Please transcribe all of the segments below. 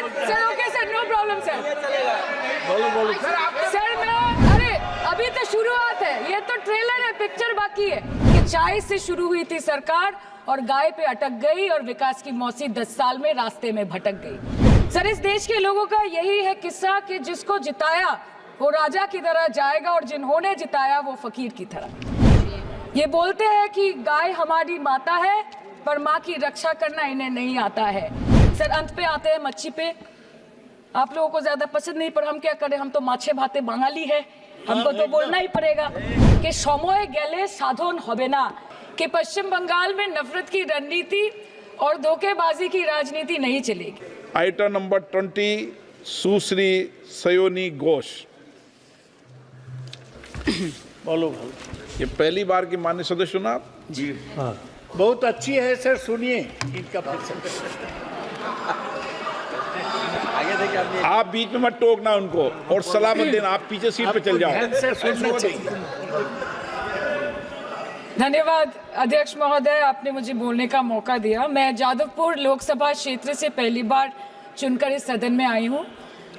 Sir okay sir, no problem sir. बोलो sir मैं, अरे अभी तो शुरुआत है, ये तो ट्रेलर है, पिक्चर बाकी है। कि चाय से शुरू हुई थी सरकार और गाय पे अटक गई और विकास की मौसी 10 साल में रास्ते में भटक गई। सर इस देश के लोगों का यही है किस्सा कि जिसको जिताया वो राजा की तरह जाएगा और जिन्होंने जिताया वो फकीर की तरह। ये बोलते हैं कि गाय हमारी माता है पर माँ की रक्षा करना इन्हें नहीं आता है। सर अंत पे आते हैं मच्छी पे। आप लोगों को ज्यादा पसंद नहीं पर हम क्या करें, हम तो माछे भाते बांगाली है, हमको तो बोलना ही पड़ेगा कि সময় গেলে साधन होबे ना, कि पश्चिम बंगाल में नफरत की रणनीति और धोखेबाजी की राजनीति नहीं चलेगी। आइटम नंबर 20 सुश्री सयोनी घोष। बोलो। ये पहली बार की माननीय सदस्य चुना आप? जी हाँ, बहुत अच्छी है सर, सुनिए इनका आप बीच में मत टोकना उनको और सलाह मत देना, आप पीछे सीट पे चल जाओ। धन्यवाद अध्यक्ष महोदय, आपने मुझे बोलने का मौका दिया। मैं जादवपुर लोकसभा क्षेत्र से पहली बार चुनकर इस सदन में आई हूँ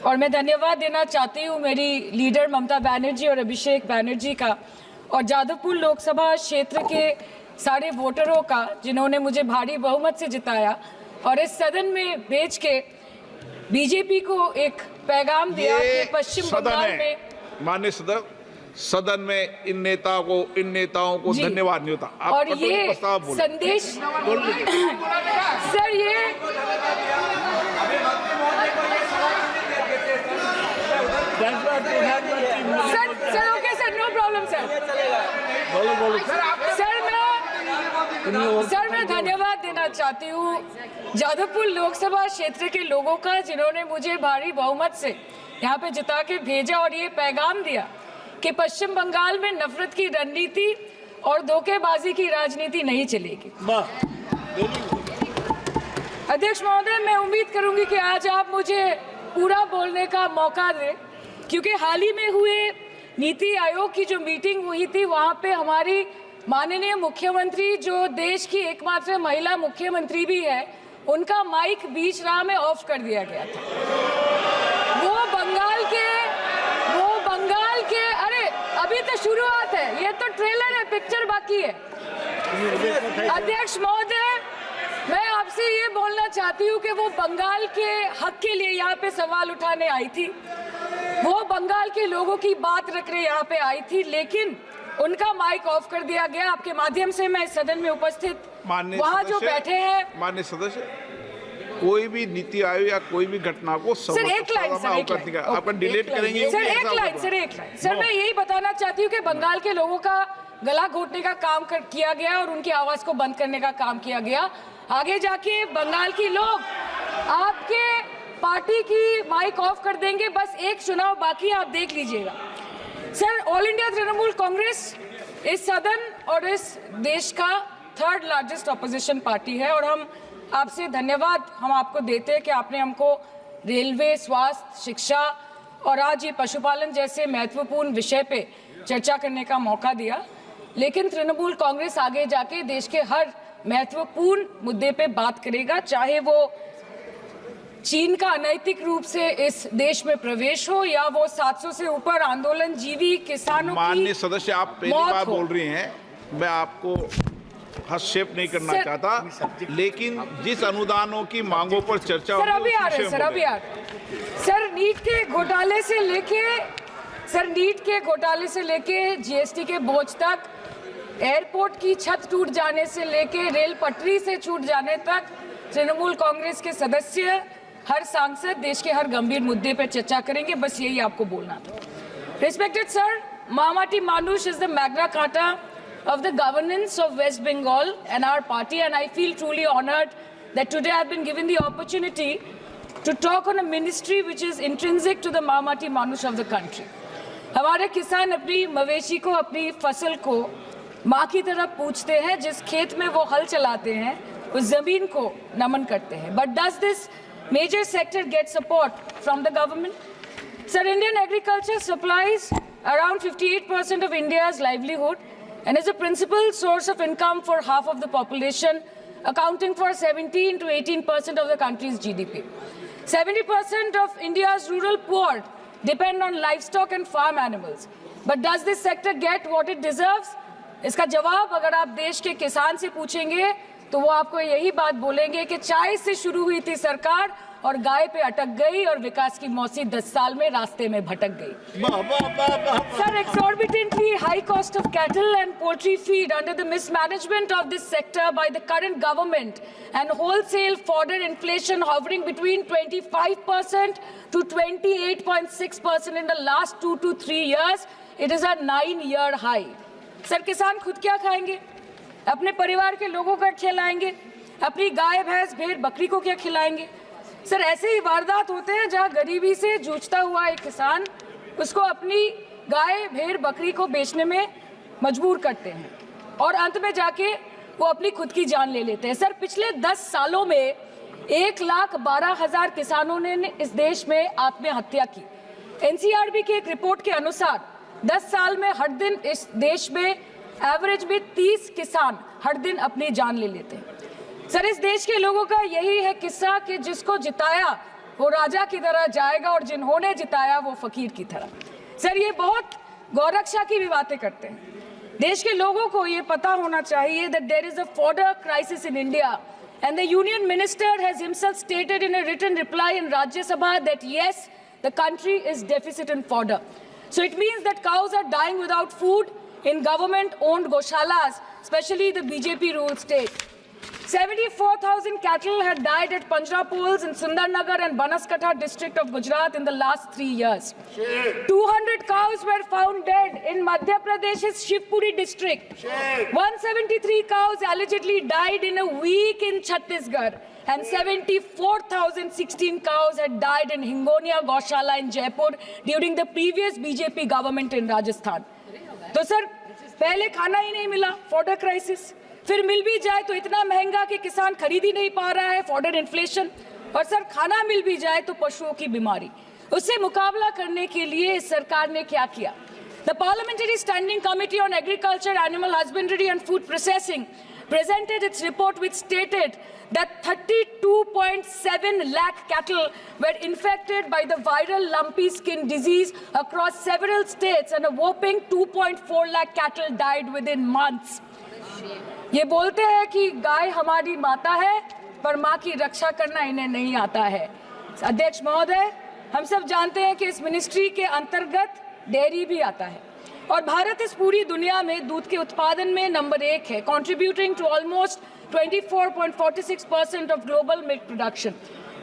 और मैं धन्यवाद देना चाहती हूँ मेरी लीडर ममता बनर्जी और अभिषेक बनर्जी का और जादवपुर लोकसभा क्षेत्र के सारे वोटरों का जिन्होंने मुझे भारी बहुमत से जिताया और इस सदन में भेज के बीजेपी को एक पैगाम दिया कि पश्चिम बंगाल में माननीय सदन में इन नेताओं को धन्यवाद नहीं होता। आप और ये संदेश सर ये sir okay sir, no problem sir. Sir मैं धन्यवाद देना चाहती हूँ जादवपुर लोकसभा क्षेत्र के लोगों का जिन्होंने मुझे भारी बहुमत से यहाँ पे जिता के भेजा और ये पैगाम दिया कि पश्चिम बंगाल में नफरत की रणनीति और धोखेबाजी की राजनीति नहीं चलेगी। अध्यक्ष महोदय, मैं उम्मीद करूंगी कि आज आप मुझे पूरा बोलने का मौका दें क्योंकि हाल ही में हुए नीति आयोग की जो मीटिंग हुई थी वहां पे हमारी माननीय मुख्यमंत्री जो देश की एकमात्र महिला मुख्यमंत्री भी है, उनका माइक बीच राह में ऑफ कर दिया गया था। वो बंगाल के अरे अभी तो शुरुआत है, ये तो ट्रेलर है, पिक्चर बाकी है। अध्यक्ष महोदय, मैं आपसे ये बोलना चाहती हूँ कि वो बंगाल के हक के लिए यहाँ पे सवाल उठाने आई थी, वो बंगाल के लोगों की बात रखने यहाँ पे आई थी, लेकिन उनका माइक ऑफ कर दिया गया। आपके माध्यम से मैं इस सदन में उपस्थित वहाँ जो बैठे हैं माननीय सदस्य, कोई भी नीति आयोग या कोई भी घटना को सर एक लाइन आपका डिलीट करेंगे सर, एक लाइन सर मैं यही बताना चाहती हूँ कि बंगाल के लोगों का गला घोटने का काम किया गया और उनकी आवाज को बंद करने का काम किया गया। आगे जाके बंगाल के लोग आपके पार्टी की माइक ऑफ कर देंगे, बस एक चुनाव बाकी, आप देख लीजिएगा। Sir all India Trinamool Congress इस सदन और इस देश का 3rd लार्जेस्ट ऑपोजिशन पार्टी है और हम आपसे धन्यवाद हम आपको देते हैं कि आपने हमको रेलवे, स्वास्थ्य, शिक्षा और आज ये पशुपालन जैसे महत्वपूर्ण विषय पे चर्चा करने का मौका दिया। लेकिन तृणमूल कांग्रेस आगे जाके देश के हर महत्वपूर्ण मुद्दे पे बात करेगा, चाहे वो चीन का अनैतिक रूप से इस देश में प्रवेश हो या वो 700 से ऊपर आंदोलन जीवी किसानों की। माननीय सदस्य, आप पहली बार बोल रही हैं, मैं आपको हस्तक्षेप नहीं करना चाहता, लेकिन जिस अनुदानों की मांगों पर चर्चा सर अभी आ रहे हैं सर नीट के घोटाले से लेके जीएसटी के बोझ तक, एयरपोर्ट की छत टूट जाने से लेके रेल पटरी से छूट जाने तक तृणमूल कांग्रेस के सदस्य, हर सांसद देश के हर गंभीर मुद्दे पर चर्चा करेंगे, बस यही आपको बोलना था। Respected sir, Mamati Manush is the Magna Carta of the governance of West Bengal and our party, and I feel truly honored that today I've been given the opportunity to talk on a ministry which is intrinsic to the Mamati Manush of the country. हमारे किसान अपनी मवेशी को, अपनी फसल को माँ की तरह पूछते हैं, जिस खेत में वो हल चलाते हैं उस जमीन को नमन करते हैं। But does this major sector get support from the government? Sir, Indian agriculture supplies around 58% of India's livelihood and is a principal source of income for half of the population, accounting for 17 to 18% of the country's GDP. 70% of India's rural poor depend on livestock and farm animals. But does this sector get what it deserves? इसका जवाब अगर आप देश के किसान से पूछेंगे तो वो आपको यही बात बोलेंगे कि चाय से शुरू हुई थी सरकार और गाय पे अटक गई और विकास की मौसी 10 साल में रास्ते में भटक गई. Sir, exorbitantly high cost of cattle and poultry feed under the mismanagement of this sector by the current government and wholesale fodder inflation hovering between 25% to 28.6% in the last 2 to 3 years, it is a 9-year high. Sir, किसान खुद क्या खाएंगे? अपने परिवार के लोगों का खिलाएंगे? अपनी गाय भैंस भेड़ बकरी को क्या खिलाएंगे? सर, ऐसे ही वारदात होते हैं जहां गरीबी से जूझता हुआ एक किसान उसको अपनी गाय भेड़ बकरी को बेचने में मजबूर करते हैं और अंत में जाके वो अपनी खुद की जान ले लेते हैं. सर, पिछले 10 सालों में 1,12,000 किसानों ने इस देश में आत्महत्या की. एनसीआरबी की एक रिपोर्ट के अनुसार 10 साल में हर दिन इस देश में एवरेज में 30 किसान हर दिन अपनी जान ले लेते हैं. सर, इस देश के लोगों का यही है किस्सा कि जिसको जिताया वो राजा की तरह जाएगा और जिन्होंने जिताया वो फकीर की तरह. सर, ये बहुत गौरक्षा की भी बातें करते हैं. देश के लोगों को ये पता होना चाहिए that there is a fodder crisis in India and the union minister has himself stated in a written reply in Rajya Sabha that yes, the country is deficit in fodder. So it means that cows are dying without food in government-owned goshalas, especially the BJP-ruled state. 74,000 cattle had died at Panjrapols in Sundarnagar and Banaskantha district of Gujarat in the last 3 years. 200 cows were found dead in Madhya Pradesh's Shivpuri district. 173 cows allegedly died in a week in Chhattisgarh. And 74,016 cows had died in Hingonia Gaushala in Jaipur during the previous BJP government in Rajasthan. तो sir, पहले खाना ही नहीं मिला, fodder crisis. फिर मिल भी जाए तो इतना महंगा कि किसान खरीद ही नहीं पा रहा है, फॉडर इन्फ्लेशन. और सर, खाना मिल भी जाए तो पशुओं की बीमारी. उससे मुकाबला करने के लिए इस सरकार ने क्या किया? The Parliamentary Standing Committee on Agriculture, Animal Husbandry and Food Processing presented its report which stated that 32.7 lakh cattle were infected by the viral lumpy skin disease across several states and a whopping 2.4 lakh cattle died within months. ये बोलते हैं कि गाय हमारी माता है पर माँ की रक्षा करना इन्हें नहीं आता है. अध्यक्ष महोदय, हम सब जानते हैं कि इस मिनिस्ट्री के अंतर्गत डेयरी भी आता है और भारत इस पूरी दुनिया में दूध के उत्पादन में नंबर 1 है, contributing to almost 24.46% of global milk production.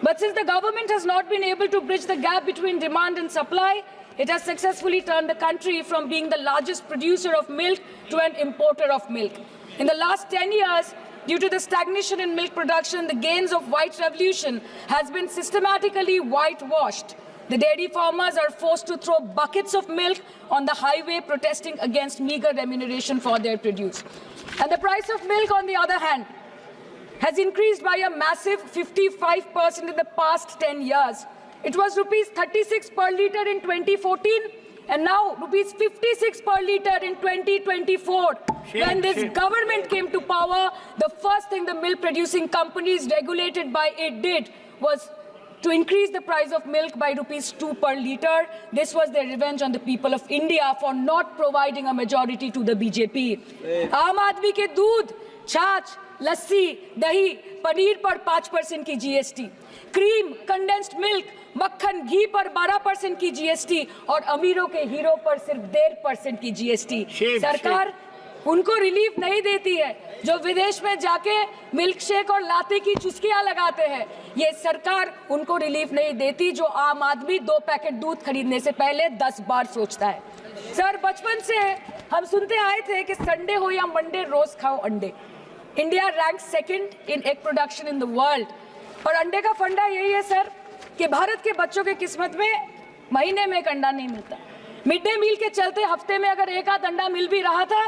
But since the government has not been able to bridge the gap between demand and supply, it has successfully turned the country from being the largest producer of milk to an importer of milk. In the last 10 years, due to the stagnation in milk production, the gains of white revolution has been systematically whitewashed. The dairy farmers are forced to throw buckets of milk on the highway protesting against meager remuneration for their produce. And the price of milk, on the other hand, has increased by a massive 55% in the past 10 years. It was rupees 36 per litre in 2014 and now rupees 56 per litre in 2024. When this government came to power, the first thing the milk producing companies regulated by it did was to increase the price of milk by rupees 2 per litre. This was their revenge on the people of India for not providing a majority to the BJP. आम आदमी के दूध, छाछ, लस्सी, दही, पनीर पर 5% की GST, cream, condensed milk, मक्खन, घी पर 12% की GST और अमीरों के हीरो पर सिर्फ 1.5% की GST. सरकार उनको रिलीफ नहीं देती है जो विदेश में जाके मिल्क शेक और लाते की चुस्कियां लगाते हैं. ये सरकार उनको रिलीफ नहीं देती जो आम आदमी 2 पैकेट दूध खरीदने से पहले 10 बार सोचता है. सर, बचपन से हम सुनते आए थे कि संडे हो या मंडे रोज खाओ अंडे. India rank 2nd in egg production in the world. और अंडे का फंडा यही है सर कि भारत के बच्चों के किस्मत में महीने में एक अंडा नहीं मिलता. मिड डे मील के चलते हफ्ते में अगर एक आध अंडा मिल भी रहा था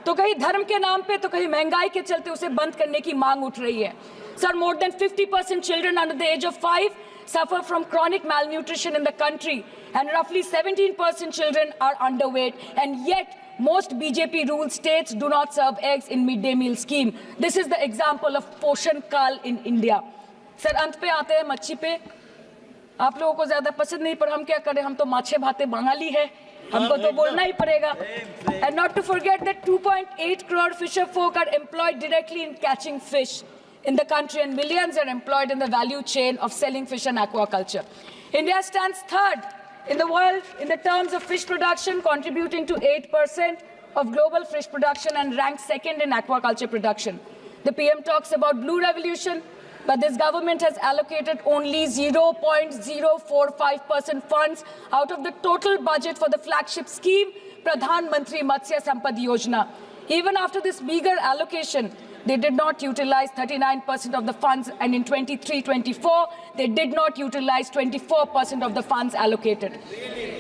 तो कहीं धर्म के नाम पे तो कहीं महंगाई के चलते उसे बंद करने की मांग उठ रही है. Sir, more than 50% children under the age of 5 suffer from chronic malnutrition in the country and roughly 17% children are underweight, and yet most BJP ruled states do not serve eggs in midday meal scheme. This is the example of Poshan Kal in India. Sir, अंत पे आते हैं मच्छी पे. आप लोगों को ज्यादा पसंद नहीं, पर हम क्या करें, हम तो माछे भाते बंगाली है, हमको तो बोलना ही पड़ेगा. And not to forget that 2.8 crore fisher folk are employed directly in catching fish in the country, and millions are employed in the value chain of selling fish and aquaculture. India stands third in the world in the terms of fish production, contributing to 8% of global fish production, and ranks second in aquaculture production. The PM talks about blue revolution, but this government has allocated only 0.045% funds out of the total budget for the flagship scheme, Pradhan Mantri Matsya Sampad Yojana. Even after this meager allocation, they did not utilize 39% of the funds, and in 23-24, they did not utilize 24% of the funds allocated.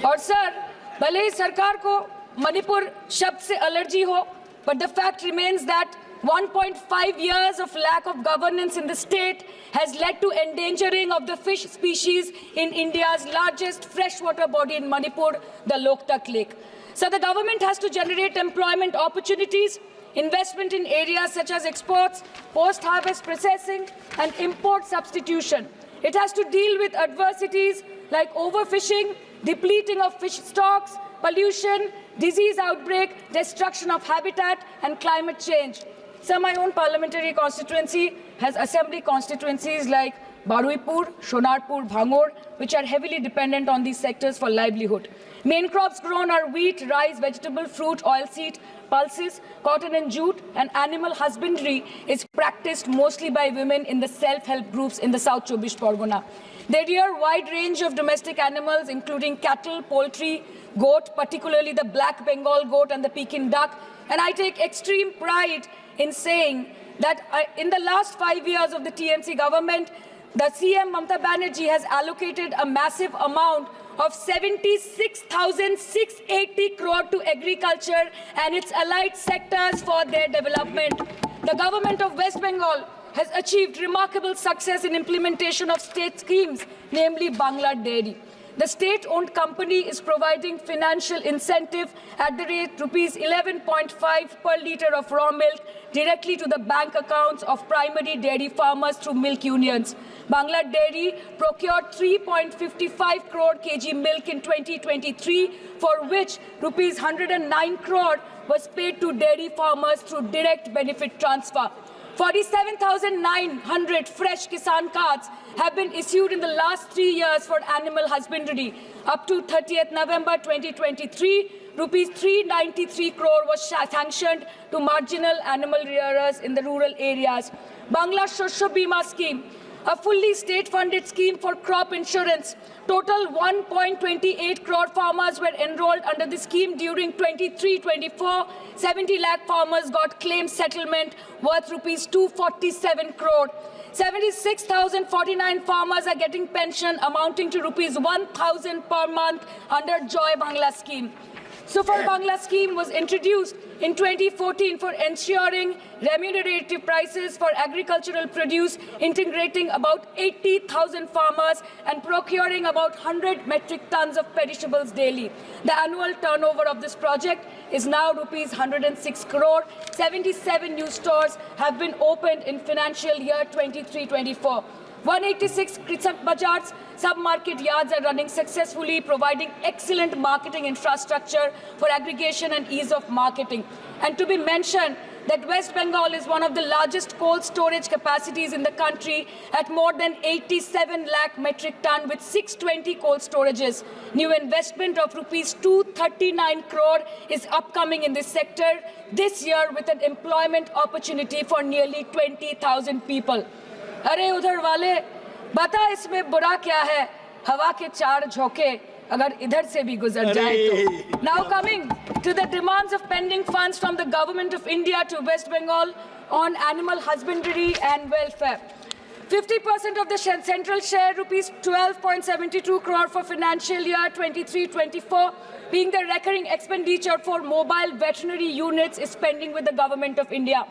और sir, भले ही सरकार को मणिपुर शब्द से allergy हो, but the fact remains that 1.5 years of lack of governance in the state has led to endangering of the fish species in India's largest freshwater body in Manipur, the Loktak Lake. So the government has to generate employment opportunities, investment in areas such as exports, post-harvest processing, and import substitution. It has to deal with adversities like overfishing, depleting of fish stocks, pollution, disease outbreak, destruction of habitat, and climate change. So my own parliamentary constituency has assembly constituencies like Baruipur, Shonarpur, Bhangor, which are heavily dependent on these sectors for livelihood. Main crops grown are wheat, rice, vegetable, fruit, oilseed, pulses, cotton and jute, and animal husbandry is practiced mostly by women in the self-help groups in the South Chobbish Pargona. They rear a wide range of domestic animals, including cattle, poultry, goat, particularly the black Bengal goat and the Pekin duck. And I take extreme pride in saying that in the last 5 years of the TMC government, the CM Mamata Banerjee has allocated a massive amount of 76,680 crore to agriculture and its allied sectors for their development. The government of West Bengal has achieved remarkable success in implementation of state schemes, namely Bangla Dairy. The state-owned company is providing financial incentive at the rate rupees 11.5 per litre of raw milk directly to the bank accounts of primary dairy farmers through milk unions. Bangla Dairy procured 3.55 crore kg milk in 2023, for which rupees 109 crore was paid to dairy farmers through direct benefit transfer. 47,900 fresh Kisan cards have been issued in the last 3 years for animal husbandry. Up to 30th November 2023, rupees 393 crore was sanctioned to marginal animal rearers in the rural areas. Bangla Shosho Bima scheme, a fully state-funded scheme for crop insurance. Total 1.28 crore farmers were enrolled under the scheme during 23-24. 70 lakh farmers got claim settlement worth rupees 247 crore. 76,049 farmers are getting pension amounting to rupees 1,000 per month under Joy Bangla scheme. Super Bangla scheme was introduced in 2014 for ensuring remunerative prices for agricultural produce, integrating about 80,000 farmers and procuring about 100 metric tons of perishables daily. The annual turnover of this project is now rupees 106 crore. 77 new stores have been opened in financial year 23-24. 186 Krisak Bazars sub-market yards are running successfully, providing excellent marketing infrastructure for aggregation and ease of marketing. And to be mentioned that West Bengal is one of the largest cold storage capacities in the country at more than 87 lakh metric ton with 620 cold storages. New investment of rupees 239 crore is upcoming in this sector this year with an employment opportunity for nearly 20,000 people. अरे उधर वाले बता इसमें बुरा क्या है, हवा के चार झोंके अगर इधर से भी गुजर जाए तो. Now coming to the demands of pending funds from the government of India to West Bengal on animal husbandry and welfare. 50% of the central share, rupees 12.72 crore for financial year 23-24, being the recurring expenditure for mobile veterinary units, is pending with the government of India.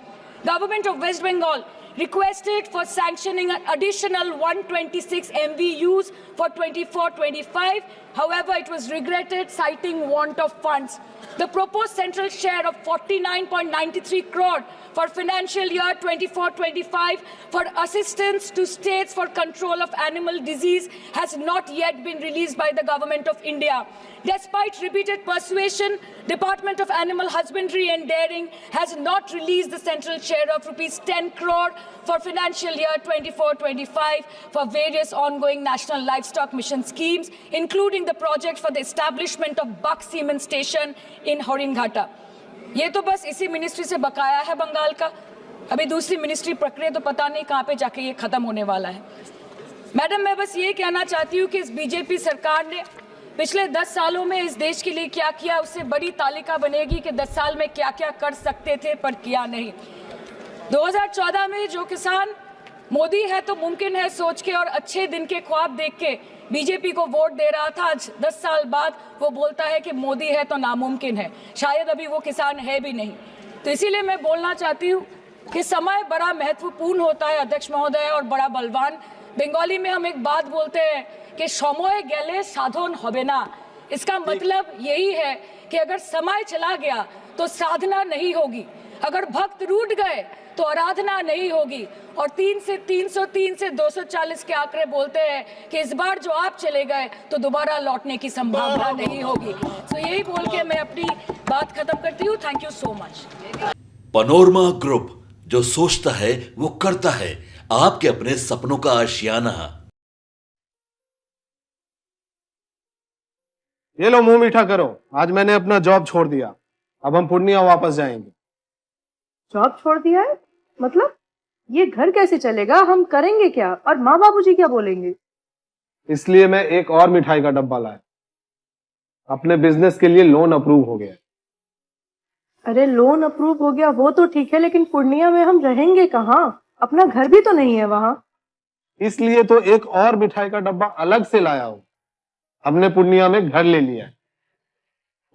Government of West Bengal requested for sanctioning an additional 126 MVUs for 24-25. However, it was regretted, citing want of funds. The proposed central share of 49.93 crore for financial year 24-25 for assistance to states for control of animal disease has not yet been released by the Government of India. Despite repeated persuasion, Department of Animal Husbandry and Dairying has not released the central share of rupees 10 crore for financial year 24-25 for various ongoing national livestock mission schemes, including the project for the establishment of Buck Semen Station in Horinghata. ये तो बस इसी ministry से बकाया है बंगाल का। अभी दूसरी मिनिस्ट्री प्रक्रिया तो पता नहीं कहाँ पे जाके ये खत्म होने वाला है। मैडम, मैं बस ये कहना चाहती हूँ कि इस बीजेपी सरकार ने पिछले 10 सालों में इस देश के लिए क्या किया, उससे बड़ी तालिका बनेगी कि 10 साल में क्या क्या कर सकते थे पर किया नहीं। 2014 में जो किसान मोदी है तो मुमकिन है सोच के और अच्छे दिन के ख्वाब देख के बीजेपी को वोट दे रहा था, आज 10 साल बाद वो बोलता है कि मोदी है तो नामुमकिन है। शायद अभी वो किसान है भी नहीं। तो इसीलिए मैं बोलना चाहती हूँ कि समय बड़ा महत्वपूर्ण होता है अध्यक्ष महोदय, और बड़ा बलवान। बंगाली में हम एक बात बोलते हैं कि समय गेले साधन होबे ना। इसका मतलब यही है कि अगर समय चला गया तो साधना नहीं होगी, अगर भक्त रूठ गए तो आराधना नहीं होगी। और 3 से 303 से 240 के आंकड़े बोलते हैं कि इस बार जो आप चले गए तो दोबारा लौटने की संभावना नहीं होगी। तो यही बोल के मैं अपनी बात खत्म करती हूँ। Thank you so much. Panorama group, जो सोचता है वो करता है। आपके अपने सपनों का आशियाना। ये लो, मुंह मीठा करो। आज मैंने अपना जॉब छोड़ दिया, अब हम पूर्णिया वापस जाएंगे। जॉब छोड़ दिया है? मतलब ये घर कैसे चलेगा? हम करेंगे क्या? और माँ बाबूजी क्या बोलेंगे? इसलिए मैं एक और मिठाई का डब्बा लाया। अपने बिजनेस के लिए लोन अप्रूव हो गया। अरे लोन अप्रूव हो गया वो तो ठीक है, लेकिन पूर्णिया में हम रहेंगे कहाँ? अपना घर भी तो नहीं है वहाँ। इसलिए तो एक और मिठाई का डब्बा अलग से लाया हूँ। हमने पूर्णिया में घर ले लिया है,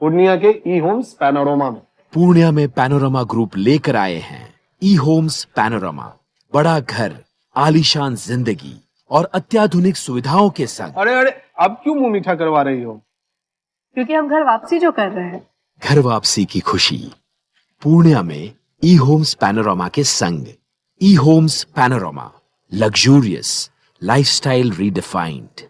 पूर्णिया के ई होम्स पैनोरमा में। पूर्णिया में पैनोरमा ग्रुप लेकर आए हैं ई होम्स पैनोरमा। बड़ा घर, आलीशान जिंदगी और अत्याधुनिक सुविधाओं के संग। अरे अब क्यों मुंह मीठा करवा रही हो? क्योंकि हम घर वापसी जो कर रहे हैं। घर वापसी की खुशी पूर्णिया में ई होम्स पैनोरमा के संग। ई homes panorama, luxurious lifestyle redefined.